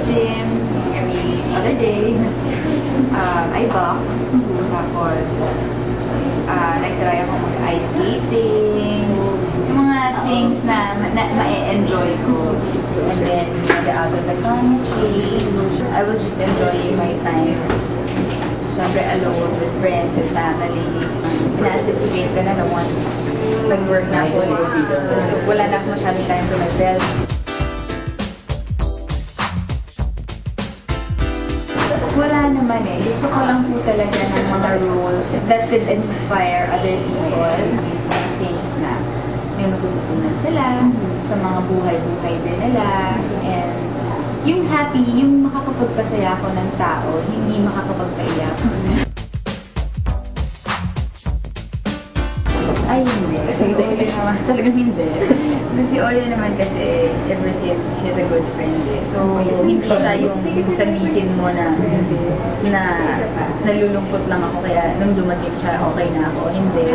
gym every other day. I box. Tapos, nag-try ako mag-ice skating. Yung mga things na ma-enjoy ko. And then, get out of the country. I was just enjoying my time. Siyempre, alone with friends and family. Ina-anticipate ko na once nag-work na ako. So, wala na ako masyadong time for myself. Wala naman eh. Gusto ko lang po talaga ng mga rules that could inspire other people. Things na may matututunan sila sa mga buhay-buhay din nila. And yung happy, yung makakapagpasaya ko ng tao, hindi makakapagpaiyak. Ay, hindi. Si Oyo naman, talagang hindi. Si Oyo naman kasi, ever since, he's a good friend eh. So, hindi siya yung sabihin mo na nalulungkot lang ako, kaya nung dumating siya, okay na ako. Hindi.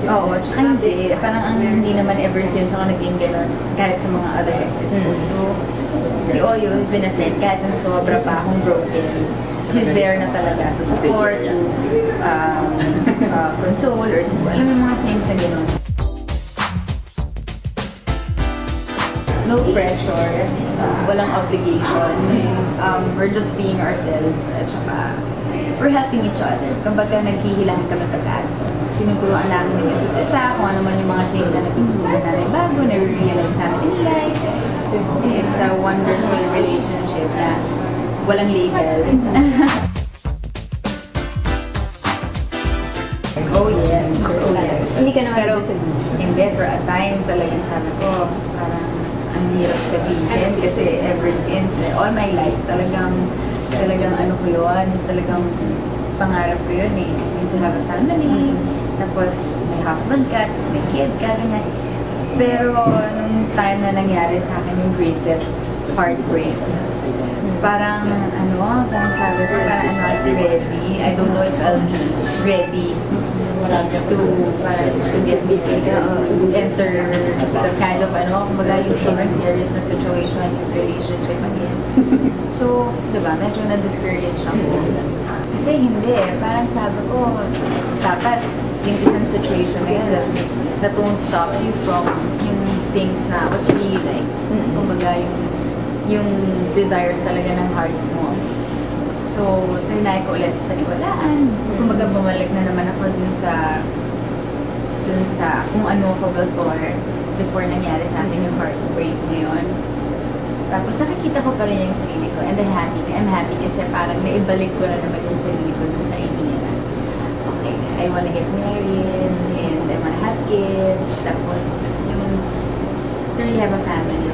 Oo, tsaka hindi. Parang ang hindi naman ever since ako naging gano'n, kahit sa mga other exes ko. So, si Oyo has been a friend, kahit nung sobra pa akong broken. He's there na talaga to support, console, or alam mo mga things na gano'n. No pressure, walang obligation. We're just being ourselves at saka we're helping each other. Kumbaga naghihilahan kami pataas. Tinuturuan namin yung isa't isa, kung ano man yung mga things na natutunan namin bago, na-realize namin in life. It's a wonderful relationship na walang label. Oh yes, oh yes. Hindi ka naman pero hindi, for a time talagang sabi ko, parang ang hirap sabihin kasi ever since, all my life, talagang ano ko yun, talagang pangarap ko yun eh, to have a family, tapos may husband ka, tapos may kids ka, ganyan. Pero nung time na nangyari sa akin yung greatest heartbreak, parang parang sabi ko, parang I'm not ready. I don't know if I'll be ready to get married, enter the kind of kumbaga yung sobrang serious na situation in relationship again. So, diba, medyo na-discourage ako. Kasi hindi, parang sabi ko, dapat yung isang situation na yun that won't stop you from yung things na what you really like. Kumbaga yung desires talaga ng heart mo. So, trinay ko ulit paniwalaan. Kumbaga bumalik na naman ako dun sa kung ano ako before nangyari sa akin yung heartbreak ngayon. Tapos nakikita ko pa rin yung sarili ko and I'm happy kasi parang naibalik ko na naman yung sarili ko dun sa idea na okay, I wanna get married and I wanna have kids. Tapos yung to really have a family.